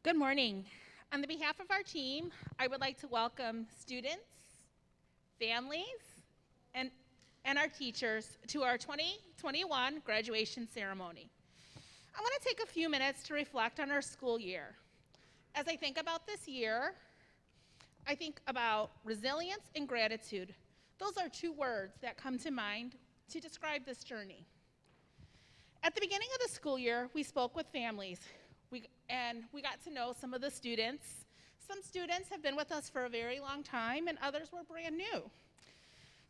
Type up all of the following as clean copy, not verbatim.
Good morning. On the behalf of our team, I would like to welcome students, families, and, and our teachers to our 2021 graduation ceremony. I want to take a few minutes to reflect on our school year. As I think about this year, I think about resilience and gratitude. Those are two words that come to mind to describe this journey. At the beginning of the school year, we spoke with families. We got to know some of the students. Some students have been with us for a very long time, and others were brand new.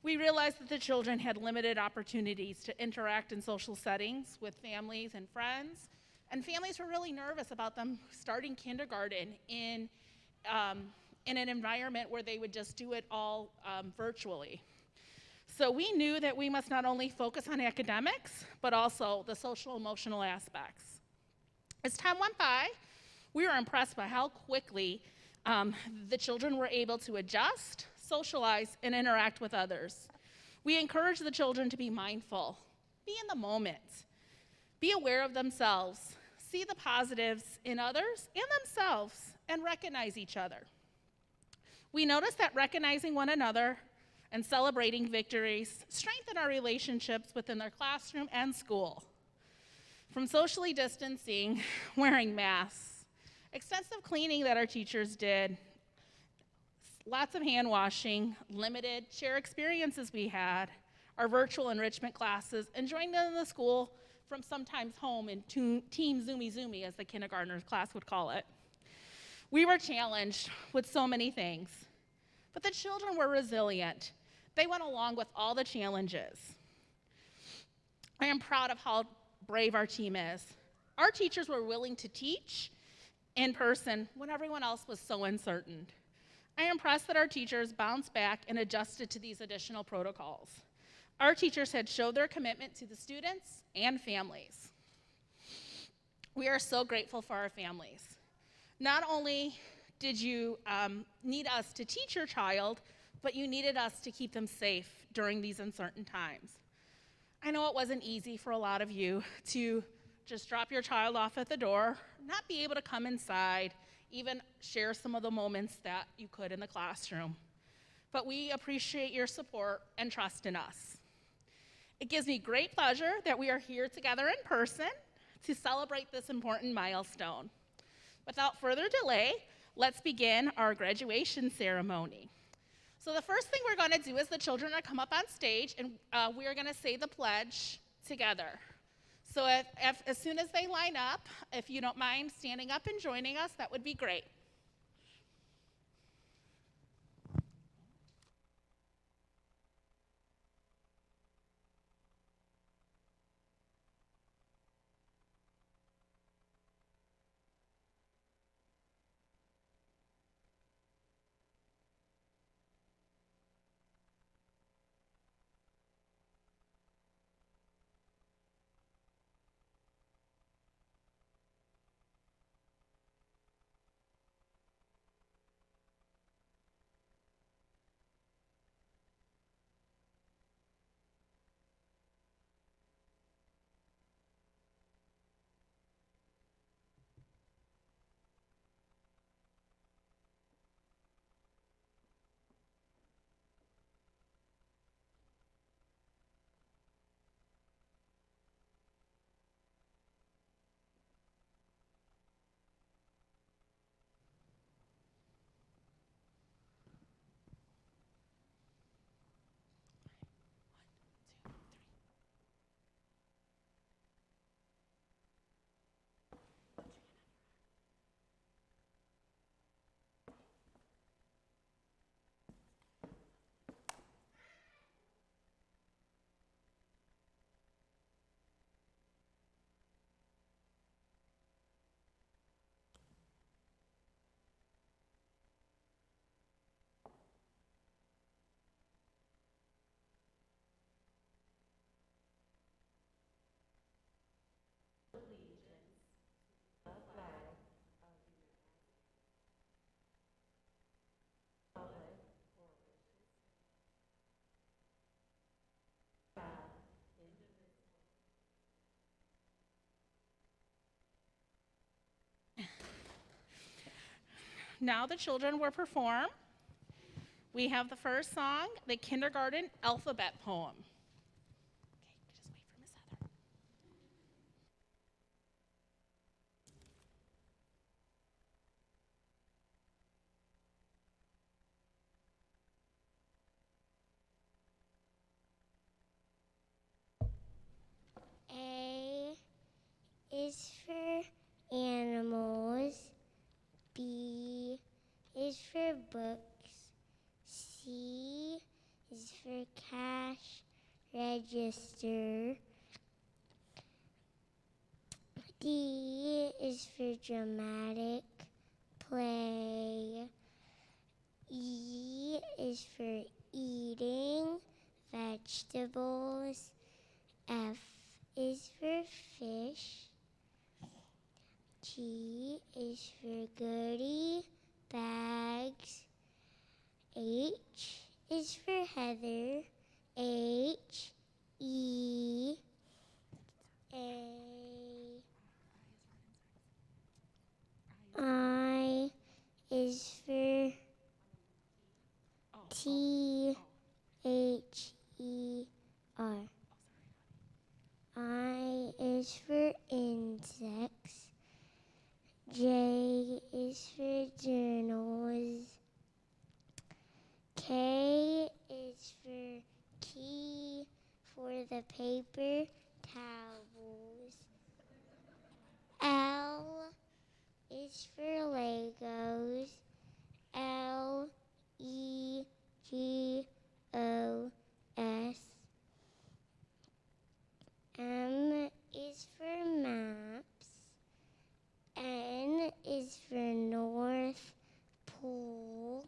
We realized that the children had limited opportunities to interact in social settings with families and friends, and families were really nervous about them starting kindergarten in an environment where they would just do it all virtually. So we knew that we must not only focus on academics, but also the social emotional aspects. As time went by, we were impressed by how quickly the children were able to adjust, socialize, and interact with others. We encouraged the children to be mindful, be in the moment, be aware of themselves, see the positives in others and themselves, and recognize each other. We noticed that recognizing one another and celebrating victories strengthen our relationships within their classroom and school. From socially distancing, wearing masks, extensive cleaning that our teachers did, lots of hand washing, limited share experiences we had, our virtual enrichment classes, and joining them in the school from sometimes home in Team Zoomy, as the kindergartner class would call it. We were challenged with so many things, but the children were resilient. They went along with all the challenges. I am proud of how brave our team is. Our teachers were willing to teach in person when everyone else was so uncertain. I am impressed that our teachers bounced back and adjusted to these additional protocols. Our teachers had showed their commitment to the students and families. We are so grateful for our families. Not only did you need us to teach your child, but you needed us to keep them safe during these uncertain times. I know it wasn't easy for a lot of you to just drop your child off at the door, not be able to come inside, even share some of the moments that you could in the classroom. But we appreciate your support and trust in us. It gives me great pleasure that we are here together in person to celebrate this important milestone. Without further delay, let's begin our graduation ceremony. So the first thing we're going to do is the children are come up on stage, and we are going to say the pledge together. So as soon as they line up, if you don't mind standing up and joining us, that would be great. Now the children will perform. We have the first song, the kindergarten alphabet poem. Okay, just wait for Miss Heather. A is for animals. B is for books. C is for cash register. D is for dramatic play. E is for eating vegetables. F is for fish. G is for goodie bags. H is for Heather. H E A I is for T H E R. I is for insects. J is for journals. K is for key for the paper towels. L is for Legos. L E G O S. M is for maps. N is for North Pole.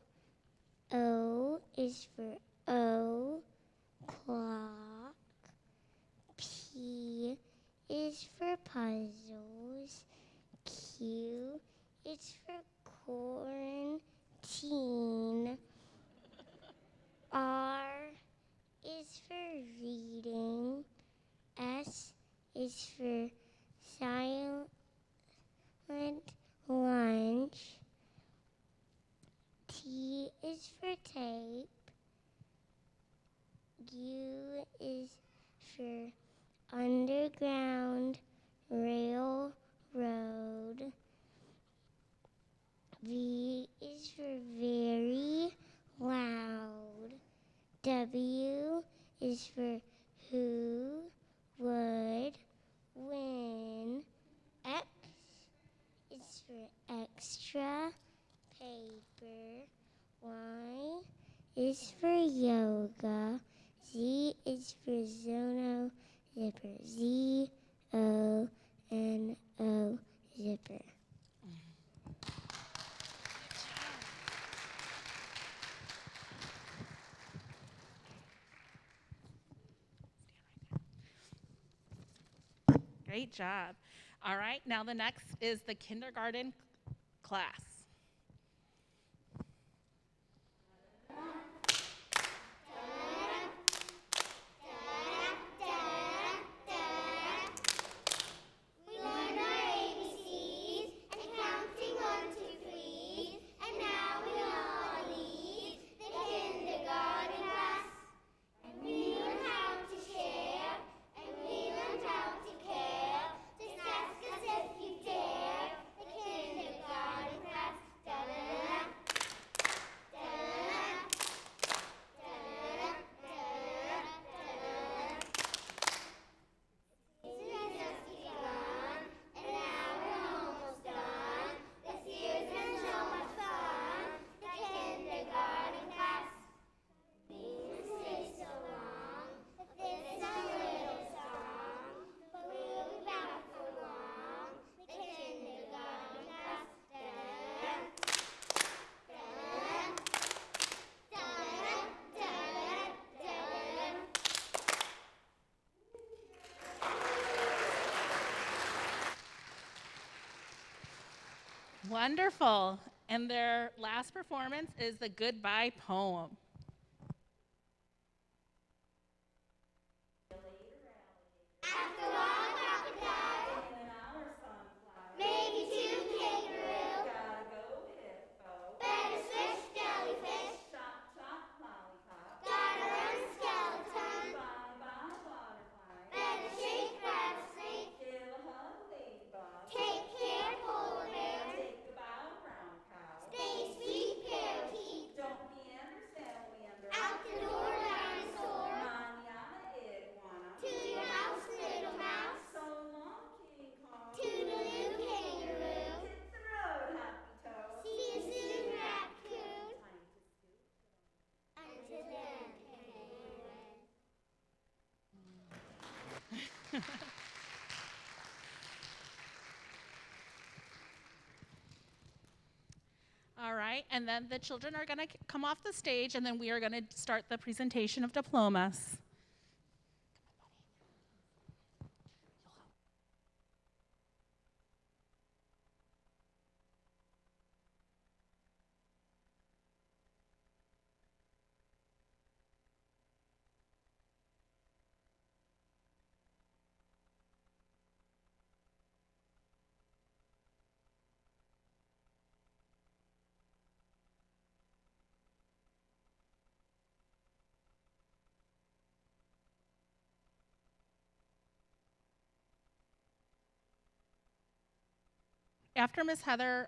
O is for O clock. P is for puzzles. Q is for quarantine. R is for reading. S is for silent lunch. T is for tape. U is for underground railroad. V is for very loud. W is for who would win. X is for extra paper. Y is for yoga. Z is for Zono zipper. Z O N O zipper. Great job. All right, now the next is the kindergarten class. We learned our ABCs and counting 1, 2, 3, and now we all leave the kindergarten class. And we learned how to share, and we learned how to care. Just ask us if you dare. The kindergarten class. Da-da-da, da-da-da, da-da-da, da-da-da, da-da-da. This has just begun, and now we're almost done. This year's been so much fun. The kindergarten class. We must stay so long, but this is our little song. But we'll be back for long. The kindergarten class. Da-da-da, da-da-da, da-da-da, da-da-da, da-da-da. Wonderful. And their last performance is the goodbye poem. After one crocodile, maybe two kangaroo, All right, and then the children are going to come off the stage, and then we are going to start the presentation of diplomas. After Miss Heather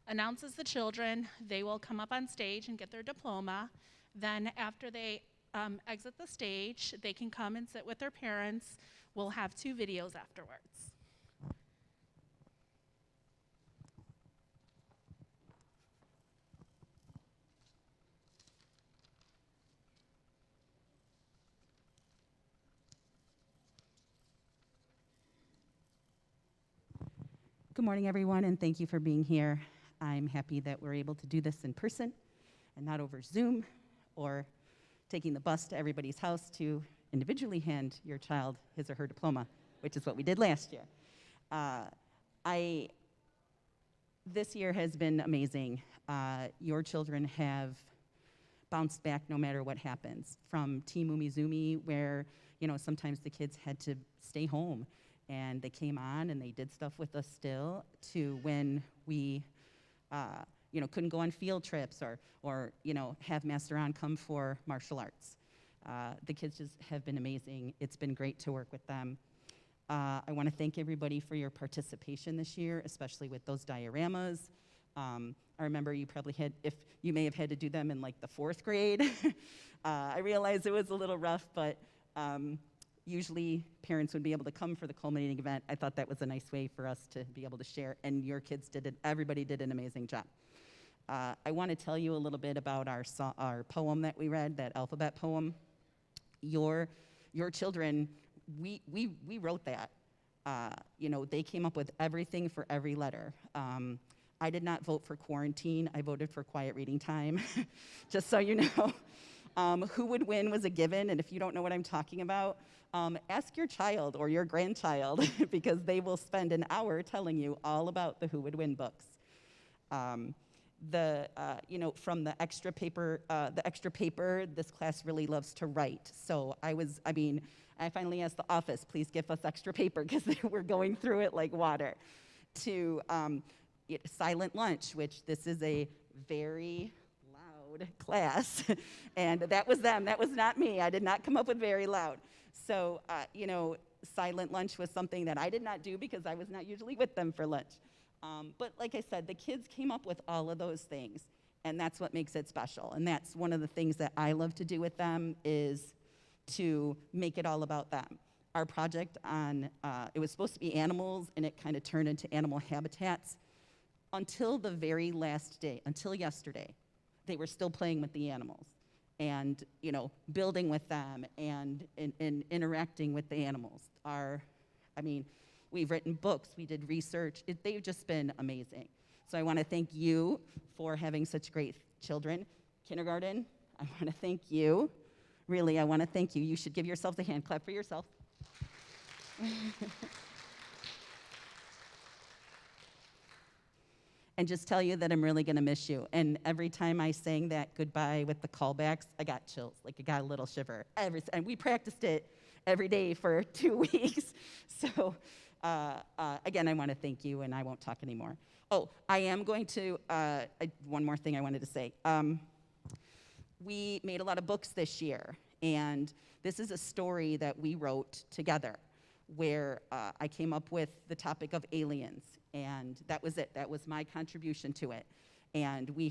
announces the children, they will come up on stage and get their diploma. Then after they exit the stage, they can come and sit with their parents. We'll have 2 videos afterwards. Good morning, everyone, and thank you for being here. I'm happy that we're able to do this in person and not over Zoom or taking the bus to everybody's house to individually hand your child his or her diploma, which is what we did last year. This year has been amazing. Your children have bounced back no matter what happens. From Team Umizoomi, where sometimes the kids had to stay home, and they came on and they did stuff with us still, to when we couldn't go on field trips or have Master On come for martial arts. The kids just have been amazing. It's been great to work with them. I want to thank everybody for your participation this year, especially with those dioramas. I remember you may have had to do them in like the 4th grade. I realized it was a little rough, but usually parents would be able to come for the culminating event. I thought that was a nice way for us to be able to share, and your kids did it. Everybody did an amazing job. I want to tell you a little bit about our poem that we read, that alphabet poem. Your children, we wrote that. They came up with everything for every letter. I did not vote for quarantine. I voted for quiet reading time, just so you know. Who would win was a given, and if you don't know what I'm talking about, ask your child or your grandchild, because they will spend an hour telling you all about the Who Would Win books. From the extra paper, this class really loves to write. So I finally asked the office, please give us extra paper, because we're going through it like water. To silent lunch, which this is a very loud class, and that was them, that was not me. I did not come up with very loud. So, silent lunch was something that I did not do because I was not usually with them for lunch. But like I said, the kids came up with all of those things, and that's what makes it special. And that's one of the things that I love to do with them, is to make it all about them. Our project it was supposed to be animals, and it kind of turned into animal habitats. Until the very last day, until yesterday, they were still playing with the animals and, building with them and interacting with the animals. We've written books, we did research. They've just been amazing. So I want to thank you for having such great children. Kindergarten, I want to thank you. Really, I want to thank you. You should give yourselves a hand clap for yourself. And just tell you that I'm really going to miss you. And every time I sang that goodbye with the callbacks, I got chills, like I got a little shiver. And we practiced it every day for 2 weeks. So again, I want to thank you, and I won't talk anymore. Oh, I am going to, one more thing I wanted to say. We made a lot of books this year, and this is a story that we wrote together, where I came up with the topic of aliens, and that was it. That was my contribution to it. And we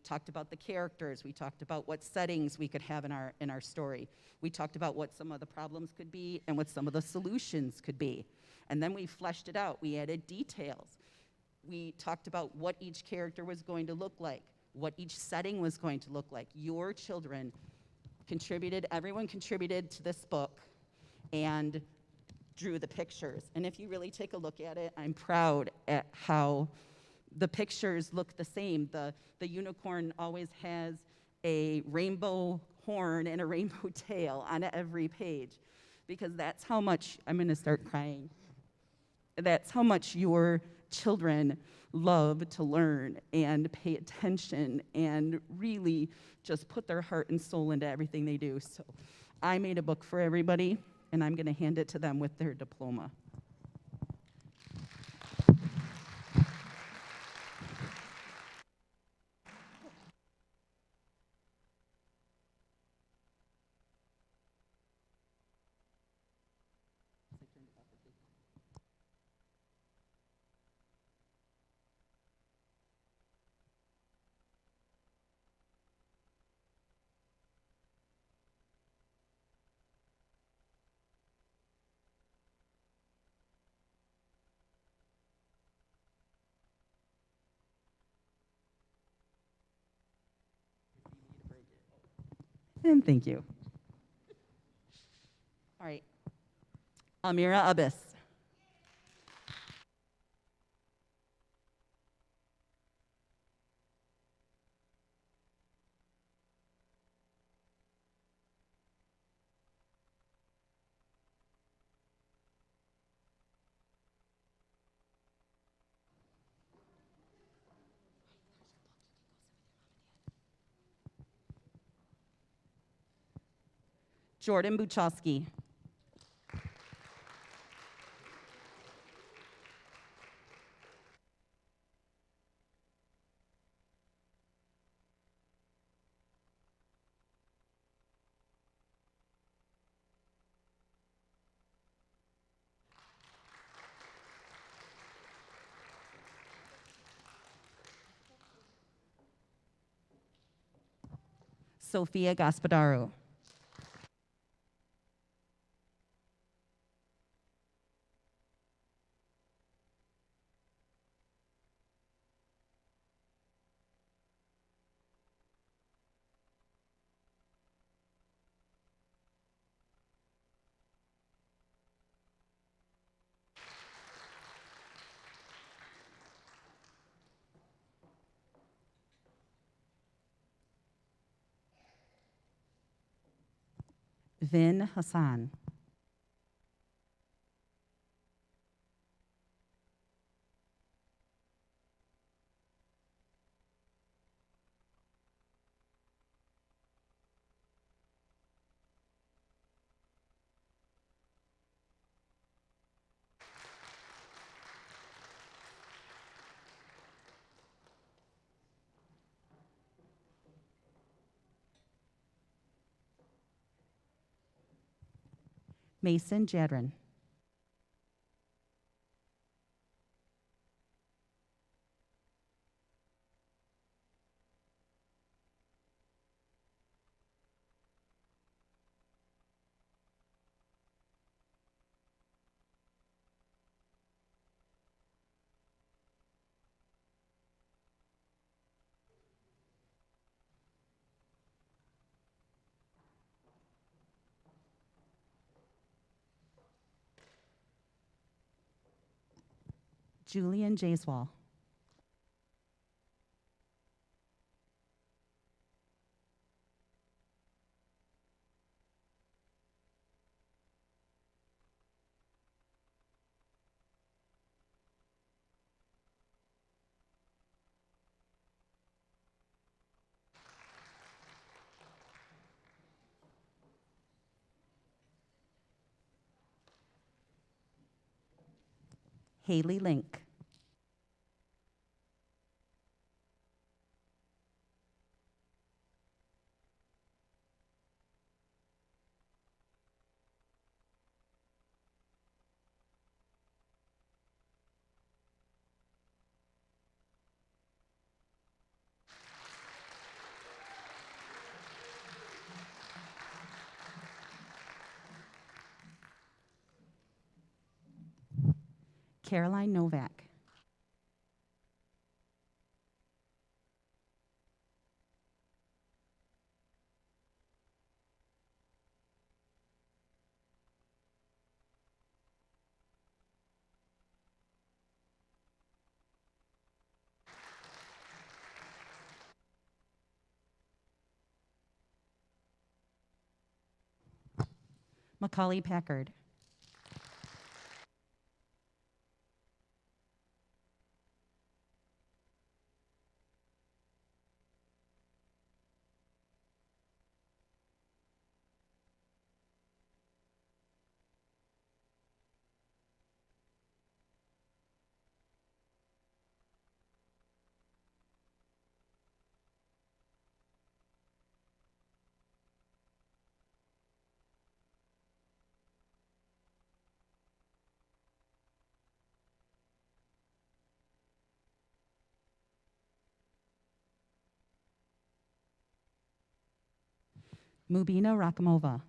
talked about the characters, we talked about what settings we could have in our story. We talked about what some of the problems could be and what some of the solutions could be. And then we fleshed it out, we added details. We talked about what each character was going to look like, what each setting was going to look like. Your children Everyone contributed to this book and drew the pictures. And if you really take a look at it, I'm proud at how the pictures look the same. The unicorn always has a rainbow horn and a rainbow tail on every page, because that's how much, I'm gonna start crying. That's how much your children love to learn and pay attention and really just put their heart and soul into everything they do. So I made a book for everybody, and I'm gonna hand it to them with their diploma. And thank you. All right, Amira Abbas. Jordan Buchowski. Sophia Gaspadaro. Vin Hassan. Mason Jadron. Julian Jaiswal. Haley Link. Caroline Novak. Macaulay Packard. Mubina Rakamova.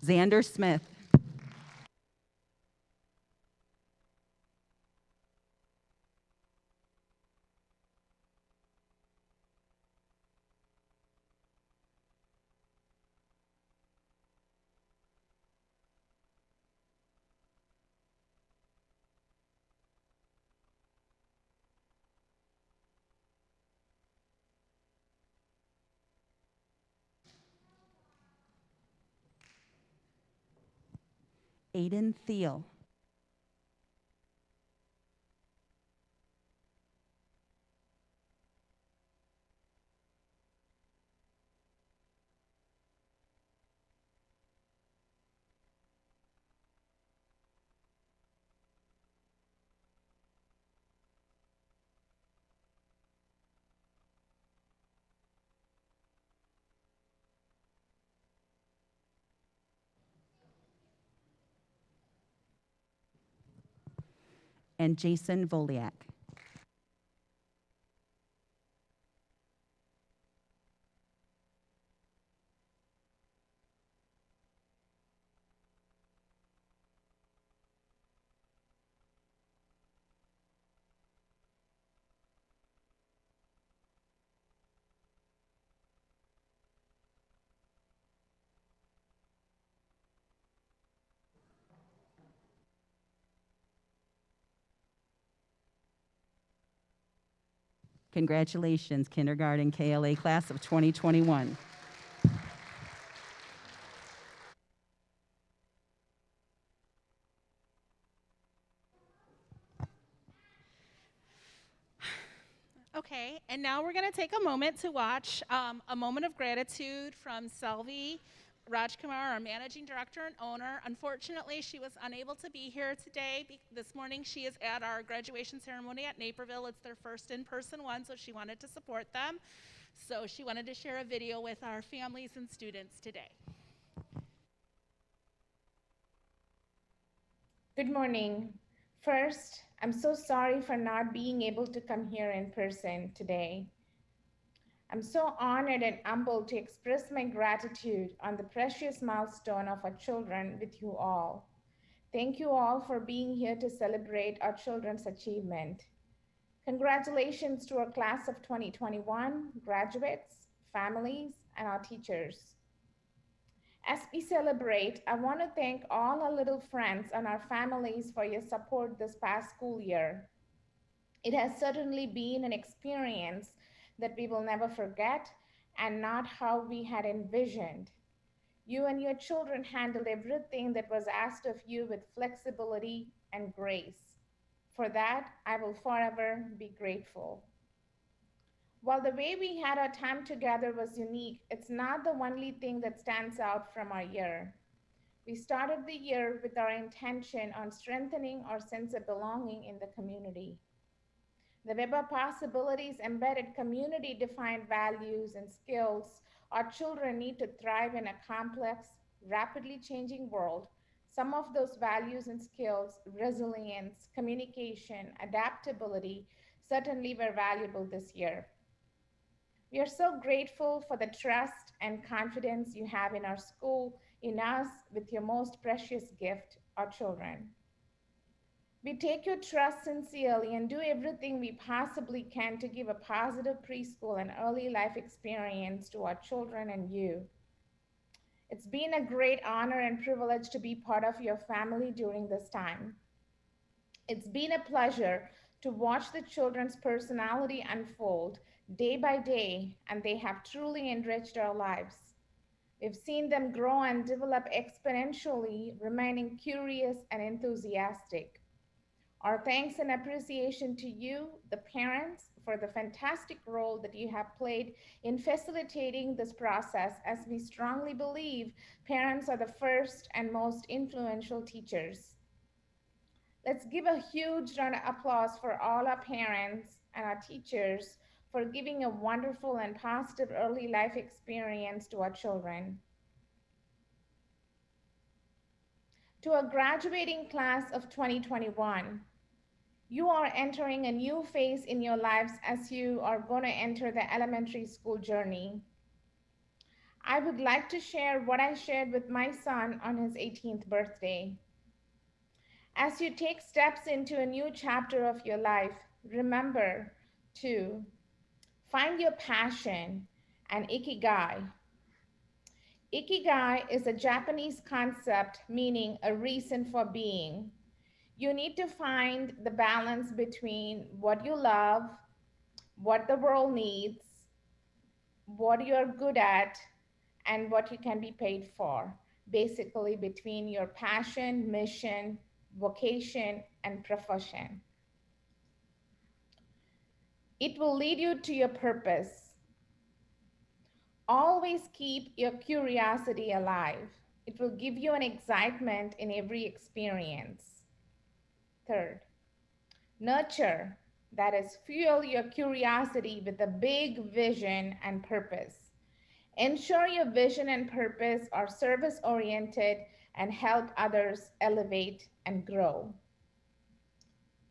Xander Smith. Aiden Thiel. And Jason Voliak. Congratulations, kindergarten KLA class of 2021. Okay, and now we're going to take a moment to watch a moment of gratitude from Selvi Rajkumar, our managing director and owner. Unfortunately, she was unable to be here today. This morning, she is at our graduation ceremony at Naperville. It's their first in-person one, so she wanted to support them. So she wanted to share a video with our families and students today. Good morning. First, I'm so sorry for not being able to come here in person today. I'm so honored and humbled to express my gratitude on the precious milestone of our children with you all. Thank you all for being here to celebrate our children's achievement. Congratulations to our class of 2021 graduates, families, and our teachers. As we celebrate, I want to thank all our little friends and our families for your support this past school year. It has certainly been an experience that we will never forget and not how we had envisioned. You and your children handled everything that was asked of you with flexibility and grace. For that, I will forever be grateful. While the way we had our time together was unique, it's not the only thing that stands out from our year. We started the year with our intention on strengthening our sense of belonging in the community. The web of possibilities embedded community defined values and skills our children need to thrive in a complex, rapidly changing world Some of those values and skills, resilience, communication, adaptability, certainly were valuable this year. We are so grateful for the trust and confidence you have in our school, in us, with your most precious gift, our children. We take your trust sincerely and do everything we possibly can to give a positive preschool and early life experience to our children and you. It's been a great honor and privilege to be part of your family during this time. It's been a pleasure to watch the children's personality unfold day by day, and they have truly enriched our lives. We've seen them grow and develop exponentially, remaining curious and enthusiastic. Our thanks and appreciation to you, the parents, for the fantastic role that you have played in facilitating this process, as we strongly believe parents are the first and most influential teachers. Let's give a huge round of applause for all our parents and our teachers for giving a wonderful and positive early life experience to our children. To a graduating class of 2021, you are entering a new phase in your lives as you are going to enter the elementary school journey. I would like to share what I shared with my son on his 18th birthday. As you take steps into a new chapter of your life, remember to find your passion and ikigai. Ikigai is a Japanese concept meaning a reason for being. You need to find the balance between what you love, what the world needs, what you're good at, and what you can be paid for. Basically, between your passion, mission, vocation, and profession. It will lead you to your purpose. Always keep your curiosity alive. It will give you an excitement in every experience. Third, nurture, that is, fuel your curiosity with a big vision and purpose. Ensure your vision and purpose are service oriented and help others elevate and grow.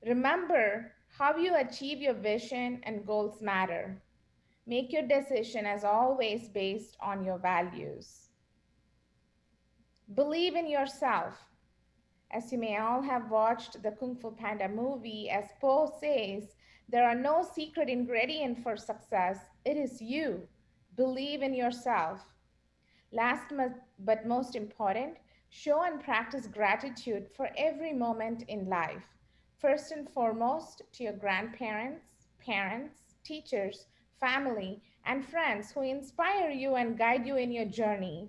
Remember, how you achieve your vision and goals matter. Make your decision as always based on your values. Believe in yourself. As you may all have watched the Kung Fu Panda movie, as Po says, there are no secret ingredient for success. It is you. Believe in yourself. Last but most important, show and practice gratitude for every moment in life. First and foremost, to your grandparents, parents, teachers, family, and friends who inspire you and guide you in your journey.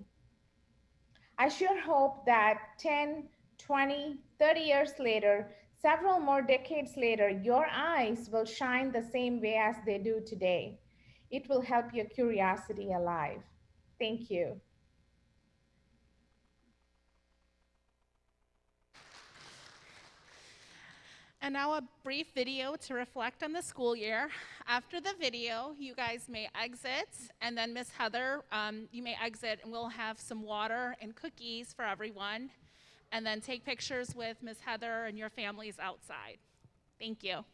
I sure hope that 10, 20, 30 years later, several more decades later, your eyes will shine the same way as they do today. It will help your curiosity alive. Thank you. And now a brief video to reflect on the school year. After the video, you guys may exit, and then Miss Heather, you may exit, and we'll have some water and cookies for everyone, and then take pictures with Miss Heather and your families outside. Thank you.